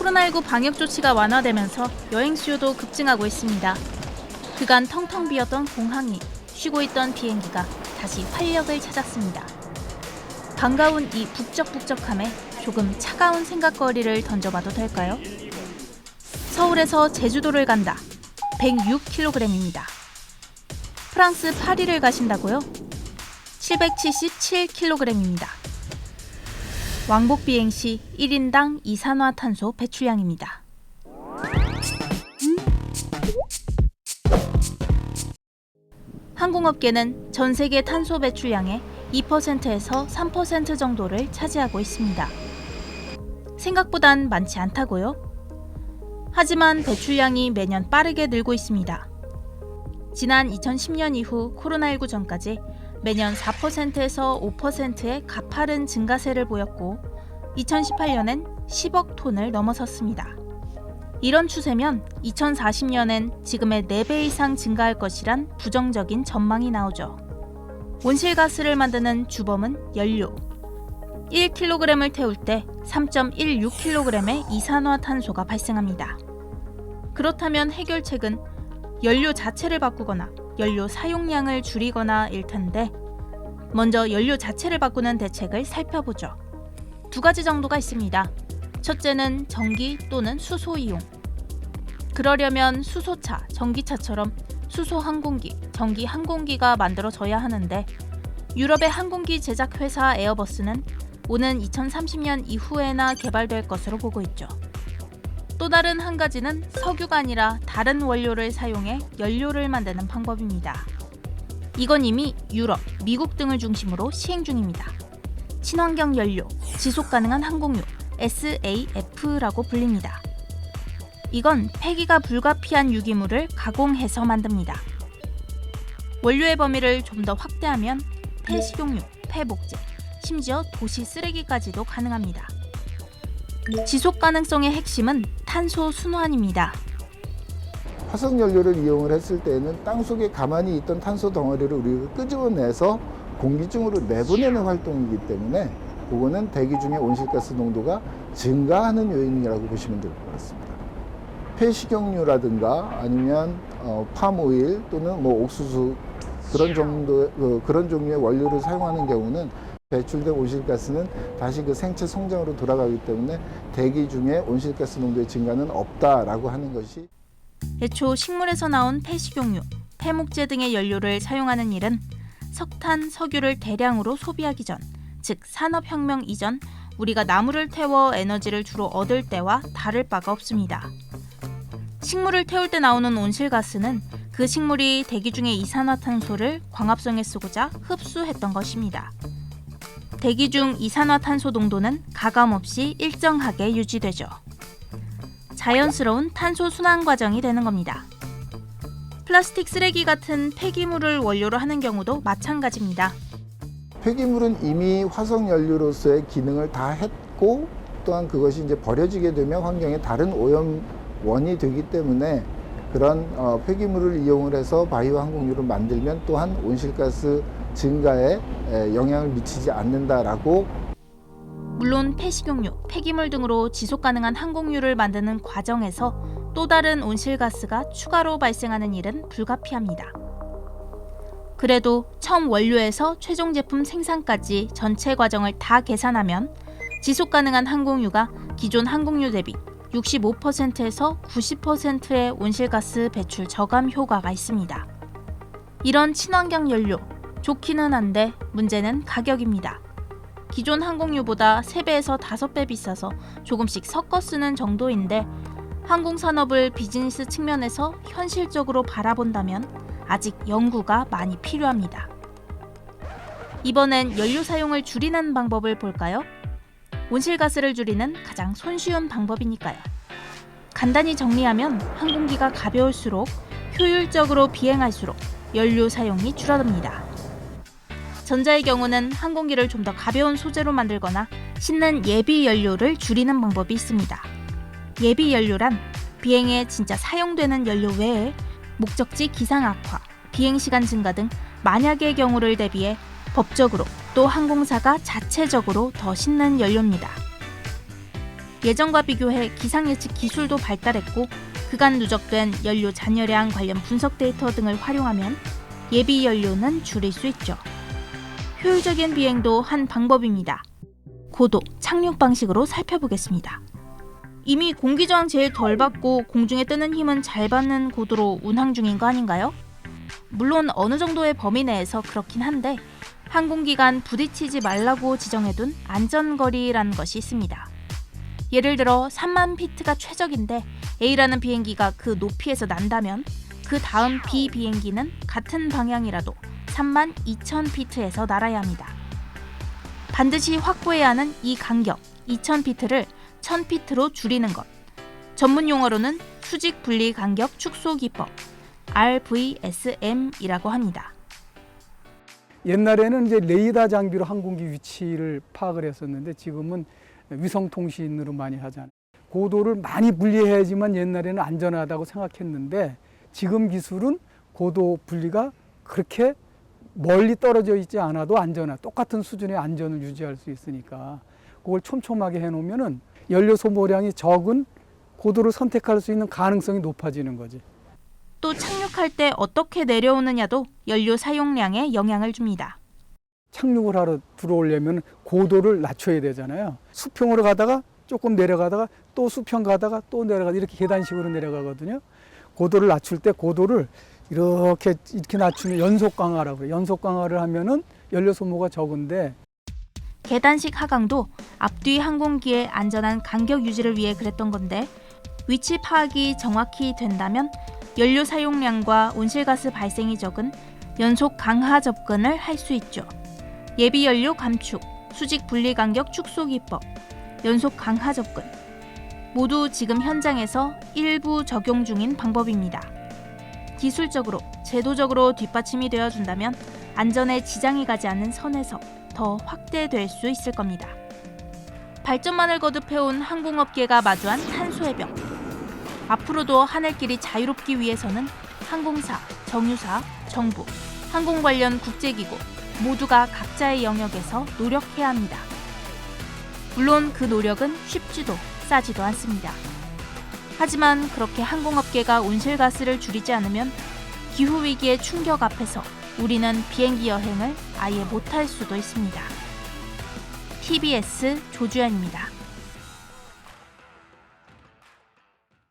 코로나19 방역 조치가 완화되면서 여행 수요도 급증하고 있습니다. 그간 텅텅 비었던 공항이 쉬고 있던 비행기가 다시 활력을 찾았습니다. 반가운 이 북적북적함에 조금 차가운 생각거리를 던져봐도 될까요? 서울에서 제주도를 간다. 106kg입니다. 프랑스 파리를 가신다고요? 777kg입니다. 왕복 비행 시 1인당 이산화탄소 배출량입니다. 항공업계는 전 세계 탄소 배출량의 2%에서 3% 정도를 차지하고 있습니다. 생각보단 많지 않다고요? 하지만 배출량이 매년 빠르게 늘고 있습니다. 지난 2010년 이후 코로나19 전까지 매년 4%에서 5%의 가파른 증가세를 보였고 2018년엔 10억 톤을 넘어섰습니다. 이런 추세면 2040년엔 지금의 4배 이상 증가할 것이란 부정적인 전망이 나오죠. 온실가스를 만드는 주범은 연료. 1kg을 태울 때 3.16kg의 이산화탄소가 발생합니다. 그렇다면 해결책은 연료 자체를 바꾸거나 연료 사용량을 줄이거나 일 텐데 먼저 연료 자체를 바꾸는 대책을 살펴보죠. 2가지 정도가 있습니다. 첫째는 전기 또는 수소 이용. 그러려면 수소차, 전기차처럼 수소 항공기, 전기 항공기가 만들어져야 하는데 유럽의 항공기 제작 회사 에어버스는 오는 2030년 이후에나 개발될 것으로 보고 있죠. 또 다른 한 가지는 석유가 아니라 다른 원료를 사용해 연료를 만드는 방법입니다. 이건 이미 유럽, 미국 등을 중심으로 시행 중입니다. 친환경 연료, 지속 가능한 항공유, SAF라고 불립니다. 이건 폐기가 불가피한 유기물을 가공해서 만듭니다. 원료의 범위를 좀 더 확대하면 폐식용유, 폐목재, 심지어 도시 쓰레기까지도 가능합니다. 지속 가능성의 핵심은 탄소 순환입니다. 화석 연료를 이용을 했을 때는 땅속에 가만히 있던 탄소 덩어리를 우리가 끄집어내서 공기 중으로 내보내는 활동이기 때문에 그거는 대기 중의 온실가스 농도가 증가하는 요인이라고 보시면 될 것 같습니다. 폐식용유라든가 아니면 팜오일 또는 옥수수 그런 종류의 원료를 사용하는 경우는 배출된 온실가스는 다시 그 생체 성장으로 돌아가기 때문에 대기 중에 온실가스 농도의 증가는 없다라고 하는 것이 애초 식물에서 나온 폐식용유, 폐목재 등의 연료를 사용하는 일은 석탄, 석유를 대량으로 소비하기 전, 즉 산업혁명 이전 우리가 나무를 태워 에너지를 주로 얻을 때와 다를 바가 없습니다. 식물을 태울 때 나오는 온실가스는 그 식물이 대기 중의 이산화탄소를 광합성에 쓰고자 흡수했던 것입니다. 대기 중 이산화탄소 농도는 가감없이 일정하게 유지되죠. 자연스러운 탄소 순환 과정이 되는 겁니다. 플라스틱 쓰레기 같은 폐기물을 원료로 하는 경우도 마찬가지입니다. 폐기물은 이미 화석 연료로서의 기능을 다 했고 또한 그것이 이제 버려지게 되면 환경에 다른 오염원이 되기 때문에 그런 폐기물을 이용을 해서 바이오 항공유를 만들면 또한 온실가스 증가에 영향을 미치지 않는다라고. 물론 폐식용유, 폐기물 등으로 지속 가능한 항공유를 만드는 과정에서 또 다른 온실가스가 추가로 발생하는 일은 불가피합니다. 그래도 처음 원료에서 최종 제품 생산까지 전체 과정을 다 계산하면 지속 가능한 항공유가 기존 항공유 대비 65%에서 90%의 온실가스 배출 저감 효과가 있습니다. 이런 친환경 연료, 좋기는 한데 문제는 가격입니다. 기존 항공유보다 3배에서 5배 비싸서 조금씩 섞어 쓰는 정도인데 항공산업을 비즈니스 측면에서 현실적으로 바라본다면 아직 연구가 많이 필요합니다. 이번엔 연료 사용을 줄이는 방법을 볼까요? 온실가스를 줄이는 가장 손쉬운 방법이니까요. 간단히 정리하면 항공기가 가벼울수록 효율적으로 비행할수록 연료 사용이 줄어듭니다. 전자의 경우는 항공기를 좀 더 가벼운 소재로 만들거나 싣는 예비 연료를 줄이는 방법이 있습니다. 예비 연료란 비행에 진짜 사용되는 연료 외에 목적지 기상 악화, 비행시간 증가 등 만약의 경우를 대비해 법적으로 또 항공사가 자체적으로 더 싣는 연료입니다. 예전과 비교해 기상 예측 기술도 발달했고 그간 누적된 연료 잔여량 관련 분석 데이터 등을 활용하면 예비 연료는 줄일 수 있죠. 효율적인 비행도 한 방법입니다. 고도, 착륙 방식으로 살펴보겠습니다. 이미 공기저항 제일 덜 받고 공중에 뜨는 힘은 잘 받는 고도로 운항 중인 거 아닌가요? 물론 어느 정도의 범위 내에서 그렇긴 한데 항공기간 부딪히지 말라고 지정해둔 안전거리라는 것이 있습니다. 예를 들어 3만 피트가 최적인데 A라는 비행기가 그 높이에서 난다면 그 다음 B 비행기는 같은 방향이라도 3만 2천 피트에서 날아야 합니다. 반드시 확보해야 하는 이 간격 2천 피트를 1000 피트로 줄이는 것. 전문 용어로는 수직 분리 간격 축소 기법 RVSM이라고 합니다. 옛날에는 이제 레이더 장비로 항공기 위치를 파악을 했었는데 지금은 위성 통신으로 많이 하잖아요. 고도를 많이 분리해야지만 옛날에는 안전하다고 생각했는데 지금 기술은 고도 분리가 그렇게 멀리 떨어져 있지 않아도 똑같은 수준의 안전을 유지할 수 있으니까 그걸 촘촘하게 해놓으면은 연료 소모량이 적은 고도를 선택할 수 있는 가능성이 높아지는 거지. 또 착륙할 때 어떻게 내려오느냐도 연료 사용량에 영향을 줍니다. 착륙을 하러 들어오려면 고도를 낮춰야 되잖아요. 수평으로 가다가 조금 내려가다가 또 수평 가다가 또 내려가다 이렇게 계단식으로 내려가거든요. 고도를 낮출 때 고도를 이렇게 낮추면 연속 강화라고 그래요. 연속 강화를 하면은 연료 소모가 적은데 계단식 하강도 앞뒤 항공기의 안전한 간격 유지를 위해 그랬던 건데 위치 파악이 정확히 된다면 연료 사용량과 온실가스 발생이 적은 연속 강하 접근을 할 수 있죠. 예비 연료 감축, 수직 분리 간격 축소 기법, 연속 강하 접근 모두 지금 현장에서 일부 적용 중인 방법입니다. 기술적으로, 제도적으로 뒷받침이 되어준다면 안전에 지장이 가지 않는 선에서 더 확대될 수 있을 겁니다. 발전만을 거듭해온 항공업계가 마주한 탄소의 벽. 앞으로도 하늘길이 자유롭기 위해서는 항공사, 정유사, 정부, 항공 관련 국제기구 모두가 각자의 영역에서 노력해야 합니다. 물론 그 노력은 쉽지도 싸지도 않습니다. 하지만 그렇게 항공업계가 온실가스를 줄이지 않으면 기후위기의 충격 앞에서 우리는 비행기 여행을 아예 못할 수도 있습니다. TBS 조주연입니다.